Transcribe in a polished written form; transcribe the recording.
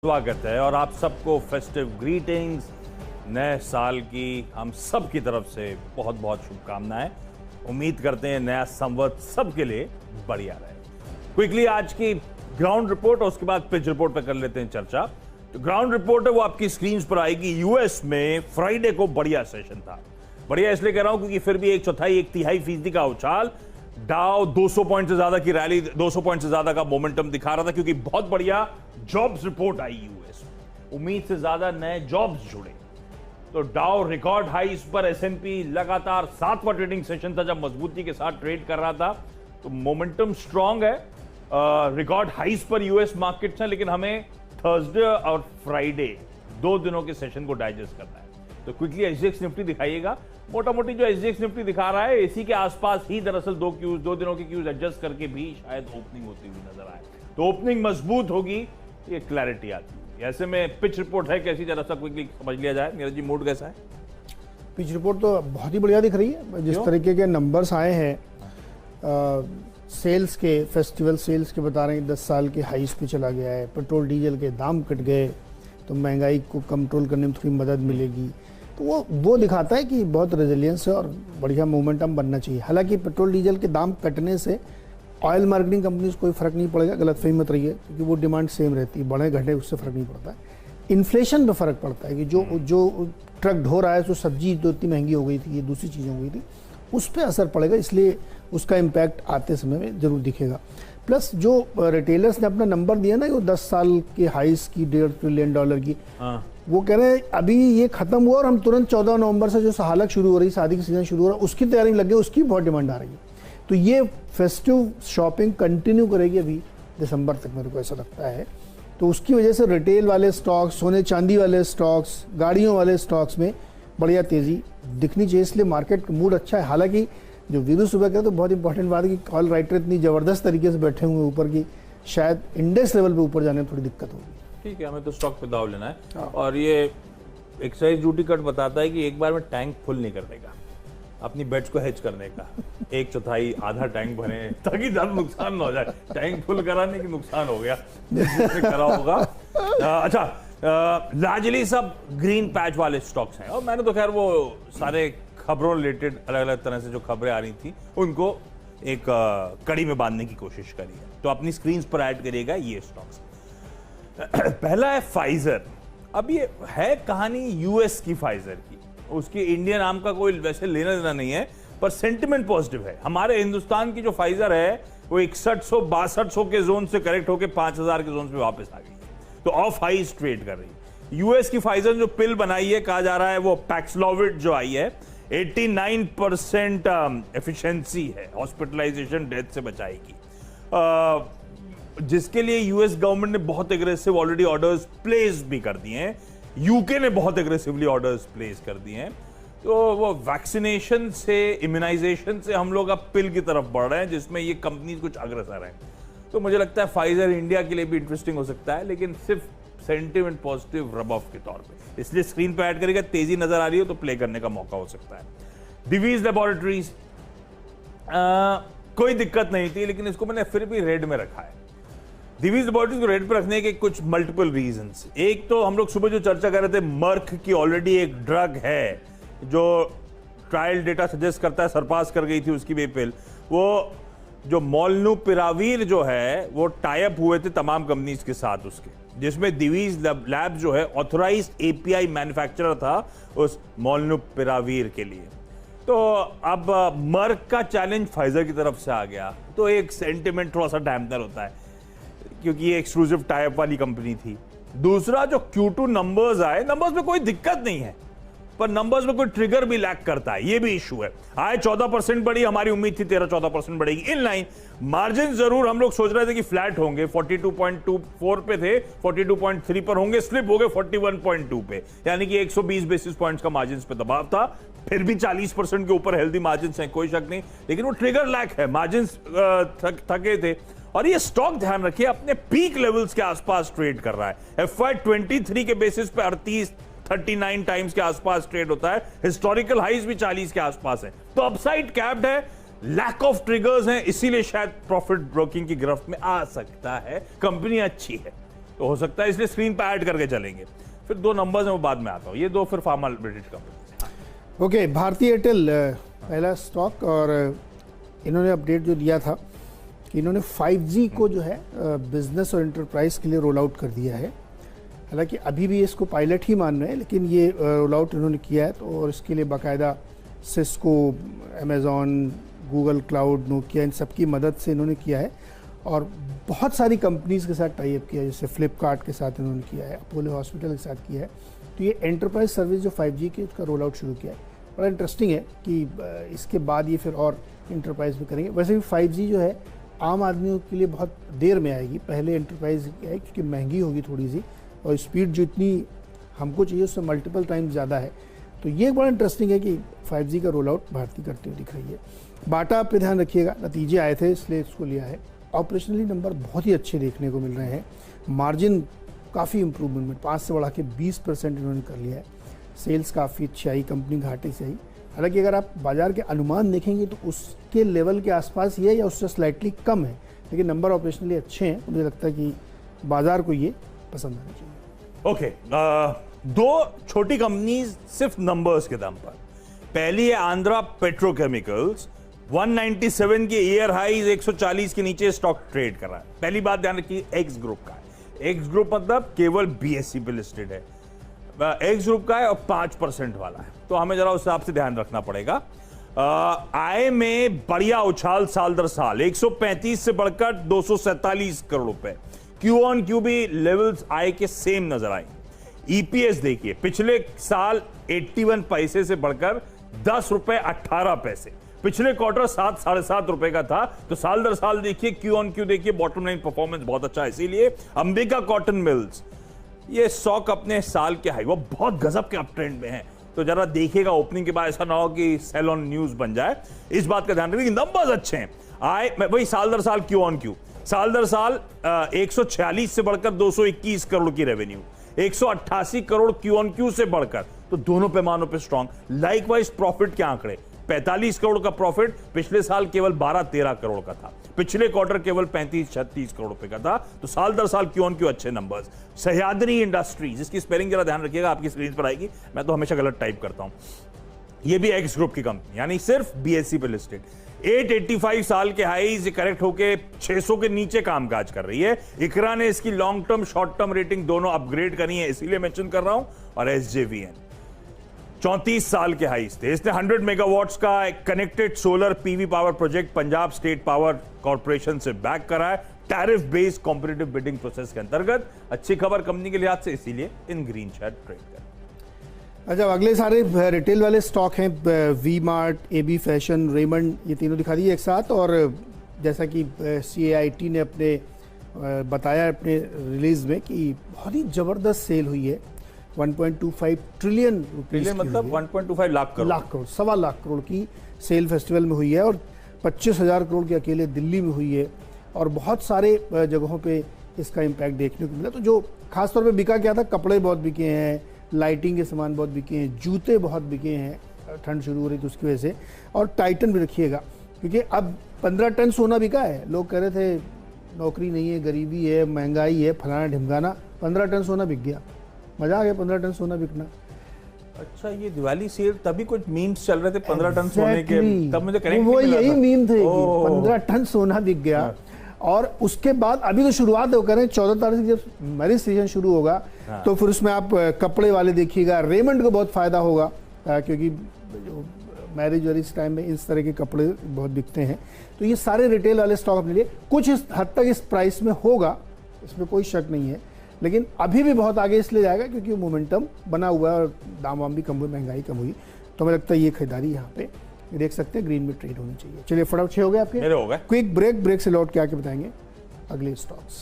स्वागत है और आप सबको फेस्टिव ग्रीटिंग्स। नए साल की हम सब की तरफ से बहुत बहुत शुभकामनाएं। उम्मीद करते हैं नया संवत सबके लिए बढ़िया रहे। क्विकली आज की ग्राउंड रिपोर्ट और उसके बाद पिच रिपोर्ट पर कर लेते हैं चर्चा। तो ग्राउंड रिपोर्ट है वो आपकी स्क्रीन पर आएगी। यूएस में फ्राइडे को बढ़िया सेशन था। बढ़िया इसलिए कह रहा हूं क्योंकि फिर भी एक चौथाई एक तिहाई फीसदी का उछाल, डाउ 200 पॉइंट से ज्यादा की रैली, 200 पॉइंट से ज्यादा का मोमेंटम दिखा रहा था क्योंकि बहुत बढ़िया जॉब्स रिपोर्ट आई यूएस में। उम्मीद से ज्यादा नए जॉब्स जुड़े। तो डाउ रिकॉर्ड हाइस पर, एसएनपी लगातार 7वां ट्रेडिंग सेशन था जब मजबूती के साथ ट्रेड कर रहा था। तो मोमेंटम स्ट्रांग है, रिकॉर्ड हाइस पर यूएस मार्केट्स हैं, लेकिन हमें थर्सडे और फ्राइडे 2 दिनों के सेशन को डाइजेस्ट करना है। तो क्विकली एसजीएक्स निफ्टी दिखाइएगा। मोटा मोटी जो एसजीएक्स निफ्टी दिखा रहा है इसी के आसपास ही दरअसल 2 दिनों की क्यूज एडजस्ट करके भी शायद ओपनिंग होती हुई नजर आए। तो ओपनिंग मजबूत होगी, ये क्लैरिटी आती है। ऐसे में पिच रिपोर्ट है कैसी, जरा सा क्विकली समझ लिया जाए। नीरज जी, मूड कैसा है? पिच रिपोर्ट तो बहुत ही बढ़िया दिख रही है। जिस तरीके के नंबर्स आए हैं सेल्स के, फेस्टिवल सेल्स के बता रहे हैं 10 साल के हाईस पे चला गया है। पेट्रोल डीजल के दाम कट गए तो महंगाई को कंट्रोल करने में थोड़ी मदद मिलेगी। तो वो दिखाता है कि बहुत रेजिलियंस है और बढ़िया मोमेंटम बनना चाहिए। हालांकि पेट्रोल डीजल के दाम कटने से ऑयल मार्केटिंग कंपनीज कोई फर्क नहीं पड़ेगा, गलतफहमी मत रहिए, क्योंकि वो डिमांड सेम रहती है, बढ़े घटे उससे फर्क नहीं पड़ता है। इन्फ्लेशन पे फर्क पड़ता है कि जो ट्रक ढो रहा है, जो सब्जी जो इतनी महंगी हो गई थी, ये दूसरी चीज़ें हो गई थी, उस पर असर पड़ेगा, इसलिए उसका इम्पैक्ट आते समय में जरूर दिखेगा। प्लस जो रिटेलर्स ने अपना नंबर दिया ना, वो 10 साल के हाइस की $1.5 ट्रिलियन की, वो कह रहे हैं अभी ये खत्म हुआ और हम तुरंत 14 नवंबर से जो हालत शुरू हो रही, शादी की सीजन शुरू हो रहा है, उसकी तैयारी में लगे, उसकी बहुत डिमांड आ रही है। तो ये फेस्टिव शॉपिंग कंटिन्यू करेगी अभी दिसंबर तक, मेरे को ऐसा लगता है। तो उसकी वजह से रिटेल वाले स्टॉक्स, सोने चांदी वाले स्टॉक्स, गाड़ियों वाले स्टॉक्स में बढ़िया तेजी दिखनी चाहिए, इसलिए मार्केट का मूड अच्छा है। हालांकि जो वीरू सुबह कहते तो बहुत इंपॉर्टेंट बात है कि कॉल राइटर इतनी ज़बरदस्त तरीके से बैठे हुए ऊपर की, शायद इंडेक्स लेवल पे ऊपर जाने में थोड़ी दिक्कत होगी। ठीक है, हमें तो स्टॉक पे दाव लेना है। और ये एक्सरसाइज ड्यूटी कट बताता है कि एक बार में टैंक फुल नहीं करने का, अपनी बेट्स को हेज करने का। 1/4 आधा टैंक भरे ताकि ज्यादा नुकसान ना हो जाए। टैंक फुल कराने की नुकसान हो गया जिससे करा होगा। अच्छा, लार्जली सब ग्रीन पैच वाले स्टॉक्स हैं और मैंने तो खैर वो सारे खबरों रिलेटेड अलग अलग तरह से जो खबरें आ रही थी उनको एक कड़ी में बांधने की कोशिश करी है। तो अपनी स्क्रीन पर ऐड करिएगा ये स्टॉक्स। पहला है फाइजर। अब ये है कहानी यूएस की फाइजर की, उसकी इंडिया नाम का कोई वैसे लेना देना नहीं है, पर सेंटिमेंट पॉजिटिव है। हमारे हिंदुस्तान की जो फाइजर है वो 6100-6200 के जोन से करेक्ट होकर 5000 के जोन पे वापस आ गई है, तो ऑफ हाइज ट्रेड कर रही है। यूएस की फाइजर जो पिल बनाई है, कहा जा रहा है वो पैक्सलोविड जो आई है, 89% एफिशिएंसी है, हॉस्पिटलाइजेशन डेथ से बचाएगी, जिसके लिए यूएस गवर्नमेंट ने बहुत एग्रेसिव ऑलरेडी ऑर्डर्स प्लेस भी कर दिए हैं। यूके ने बहुत एग्रेसिवली ऑर्डर्स प्लेस कर दिए हैं। तो वो वैक्सीनेशन से, इम्यूनाइजेशन से हम लोग अब पिल की तरफ बढ़ रहे हैं, जिसमें ये कंपनी कुछ अग्रसर हैं। तो मुझे लगता है फाइजर इंडिया के लिए भी इंटरेस्टिंग हो सकता है, लेकिन सिर्फ सेंटिमेंट पॉजिटिव रब ऑफ के तौर पे। इसलिए स्क्रीन पे ऐड करेगा, तेजी नजर आ रही हो तो प्ले करने का मौका हो सकता है। दिवीज लैबोरेटरीज, कोई दिक्कत नहीं थी, लेकिन इसको मैंने फिर भी रेड में रखा है। दिवीज लैबोरेटरीज को रेड पर रखने के कुछ मल्टीपल रीजंस। एक तो हम लोग सुबह जो चर्चा कर रहे थे, मर्क की ऑलरेडी एक ड्रग है जो ट्रायल डेटा सजेस्ट करता है सरपास कर गई थी उसकी भी पिल। वो जो मोलनुपिरावीर जो है वो टाई अप हुए थे तमाम कंपनीज के साथ उसके, जिसमें दिवीज लैब जो है ऑथराइज्ड एपीआई मैन्युफैक्चरर था उस मोलनुपिरावीर के लिए। तो अब मर्क का चैलेंज फाइजर की तरफ से आ गया, तो एक सेंटिमेंट थोड़ा सा डैम्पनर होता है क्योंकि ये एक्सक्लूसिव टाई अप वाली कंपनी थी। दूसरा, जो Q2 नंबर्स आए, नंबर्स में कोई दिक्कत नहीं है, पर नंबर्स में कोई ट्रिगर भी लैक करता है, ये भी इशू है। आए 14% बढ़ी, हमारी उम्मीद थी 13-14% बढ़ेगी, इन लाइन। मार्जिन जरूर हम लोग सोच रहे थे कि फ्लैट होंगे, 42.24 पे थे, 42.3 पर होंगे, स्लिप हो गए 41.2 पे, यानी कि 120 बेसिस पॉइंट्स का मार्जिन पे दबाव था। फिर भी 40% के ऊपर हेल्दी मार्जिन हैं, कोई शक नहीं, लेकिन वो ट्रिगर लैक है, मार्जिन थके थे। और ये स्टॉक ध्यान रखिए अपने पीक लेवल्स के आसपास ट्रेड कर रहा है। FY23 के बेसिस पे 39 टाइम्स के आसपास ट्रेड होता है, हिस्टोरिकल हाइज भी 40 के आसपास है। तो अपसाइड कैप्ड है, लैक ऑफ ट्रिगर्स हैं, इसीलिए शायद प्रॉफिट ब्रोकिंग की गिरफ्त में आ सकता है। कंपनी अच्छी है, तो हो सकता है इसलिए स्क्रीन पर ऐड करके चलेंगे। फिर 2 नंबर्स में वो बाद में आता हूँ, ये 2 फिर फार्मा ब्रिटिश कंपनी। ओके, भारतीय एयरटेल पहला स्टॉक, और इन्होंने अपडेट जो दिया था कि इन्होंने 5G को जो है बिजनेस और एंटरप्राइज के लिए रोल आउट कर दिया है। हालांकि अभी भी इसको पायलट ही मान रहे हैं, लेकिन ये रोल आउट इन्होंने किया है। तो और इसके लिए बाकायदा Cisco, Amazon, Google cloud, Nokia, इन सब की मदद से इन्होंने किया है। और बहुत सारी कंपनीज के साथ टाई अप किया है, जैसे फ्लिपकार्ट के साथ इन्होंने किया है, अपोलो हॉस्पिटल के साथ किया है। तो ये एंटरप्राइज सर्विस जो 5G की, उसका रोल आउट शुरू किया है। बड़ा इंटरेस्टिंग है कि इसके बाद ये फिर और इंटरप्राइज में करेंगे। वैसे भी 5G जो है आम आदमियों के लिए बहुत देर में आएगी, पहले एंटरप्राइज है क्योंकि महंगी होगी थोड़ी सी, और स्पीड जो इतनी हमको चाहिए उससे मल्टीपल टाइम ज़्यादा है। तो ये बड़ा इंटरेस्टिंग है कि 5G का रोल आउट भारती करते हुए दिख रही है। बाटा पे ध्यान रखिएगा, नतीजे आए थे इसलिए इसको लिया है। ऑपरेशनली नंबर बहुत ही अच्छे देखने को मिल रहे हैं, मार्जिन काफ़ी इंप्रूवमेंट में 5 से बढ़ा के 20% इन्होंने कर लिया है। सेल्स काफ़ी अच्छी आई, कंपनी घाटे से आई। हालांकि अगर आप बाजार के अनुमान देखेंगे तो उसके लेवल के आसपास ही है या उससे स्लाइटली कम है, लेकिन नंबर ऑपरेशनली अच्छे हैं। मुझे लगता है कि बाजार को ये पसंद आना चाहिए। ओके, 2 छोटी कंपनीज सिर्फ नंबर्स के दम पर। पहली है आंध्रा पेट्रोकेमिकल्स, 197 के ईयर हाईज, 140 के नीचे स्टॉक ट्रेड कर रहा है। पहली बात ध्यान रखिए, एक्स ग्रुप का है। एक्स ग्रुप मतलब केवल BSE पे लिस्टेड है, एक्स ग्रुप का है और 5% वाला है, तो हमें जरा उस हिसाब से ध्यान रखना पड़ेगा। आय में बढ़िया उछाल साल दर साल, 135 से बढ़कर 247 करोड़ रुपए। क्यू ऑन क्यू भी लेवल्स आय के सेम नजर आए। EPS देखिए, पिछले साल 81 पैसे से बढ़कर 10 रुपए 18 पैसे। पिछले क्वार्टर 7 साढ़े 7 रुपए का था। तो साल दर साल देखिए, क्यू ऑन क्यू देखिए, बॉटम लाइन परफॉर्मेंस बहुत अच्छा है। इसीलिए अंबिका कॉटन मिल्स, ये स्टॉक अपने साल के हाई, वो बहुत गजब के अप ट्रेंड में है। तो जरा देखिएगा ओपनिंग के बाद, ऐसा ना हो कि सेल ऑन न्यूज बन जाए। इस बात का ध्यान रखिए, नंबर्स अच्छे हैं। आय वही साल दर साल, क्यू ऑन क्यू साल दर साल 146 से बढ़कर 221 करोड़ की revenue, 188 crore Q on Q से बढ़कर, तो दोनों पैमानों पे स्ट्रॉन्ग। लाइकवाइज प्रॉफिट के आंकड़े, 45 करोड़ का प्रॉफिट, पिछले साल केवल 12-13 करोड़ का था। पिछले क्वार्टर केवल 35-36 करोड़ रुपए का था। तो साल दर साल क्यू ऑन क्यू अच्छे नंबर्स। सह्याद्री इंडस्ट्रीज, इसकी स्पेलिंग जरा ध्यान रखिएगा, आपकी स्क्रीन पर आएगी, मैं तो हमेशा गलत टाइप करता हूं। ये भी एक्स ग्रुप की कंपनी, यानी सिर्फ BSE पे लिस्टेड। 885 साल के हाईज करेक्ट होके 600 के नीचे कामकाज कर रही है। इकरा ने इसकी long term short term rating दोनों अपग्रेड करी है, इसीलिए मेंशन कर रहा हूं। और SJVN 34 साल के हाईज थे। इसने 100 मेगावाट्स का एक connected solar PV power project Punjab state power corporation से बैक करा है, tariff based competitive bidding process के अंतर्गत। अच्छी खबर कंपनी के लिहाज से, इसीलिए इन ग्रीन शेयर ट्रेड कर। अच्छा, अगले सारे रिटेल वाले स्टॉक हैं, V-Mart, AB फैशन, रेमंड, ये तीनों दिखा दिए एक साथ। और जैसा कि CAIT ने अपने बताया अपने रिलीज में कि बहुत ही जबरदस्त सेल हुई है। 1.25 ट्रिलियन रुपीस मतलब 1.25 लाख करोड़, 1.25 लाख करोड़ की सेल फेस्टिवल में हुई है। और 25,000 करोड़ की अकेले दिल्ली में हुई है। और बहुत सारे जगहों पे इसका इम्पैक्ट देखने को मिला। तो जो खासतौर पे बिका क्या था, कपड़े बहुत बिके हैं, लाइटिंग के सामान बहुत बिके हैं, जूते बहुत बिके हैं, ठंड शुरू हो रही थी उसकी वजह से। और टाइटन भी रखिएगा, क्योंकि अब 15 टन सोना बिका है। लोग कह रहे थे नौकरी नहीं है, गरीबी है, महंगाई है, फलाना ढिमकाना, 15 टन सोना बिक गया। मजा आ गया 15 टन सोना बिकना। अच्छा, ये दिवाली सेल तभी कुछ मीम्स चल रहे थे 15 टन सोने के, तब मुझे कनेक्ट वो यही मीम थे कि 15 टन सोना बिक गया। और उसके बाद अभी तो शुरुआत हो करें, 14 तारीख से जब मैरिज सीजन शुरू होगा, तो फिर उसमें आप कपड़े वाले देखिएगा, रेमंड को बहुत फायदा होगा, क्योंकि मैरिज और इस टाइम में इस तरह के कपड़े बहुत बिकते हैं। तो ये सारे रिटेल वाले स्टॉक अपने लिए कुछ इस हद तक इस प्राइस में होगा, इसमें कोई शक नहीं है। लेकिन अभी भी बहुत आगे इसलिए जाएगा क्योंकि मोमेंटम बना हुआ है और दाम वाम भी कम हुए, महंगाई कम हुई। तो हमें लगता है ये खरीदारी यहाँ पे देख सकते हैं, ग्रीन में ट्रेड होनी चाहिए। चलिए फटाफट 6 हो गए आपके, मेरे हो गए। क्विक ब्रेक से लौट के आके बताएंगे अगले स्टॉक्स।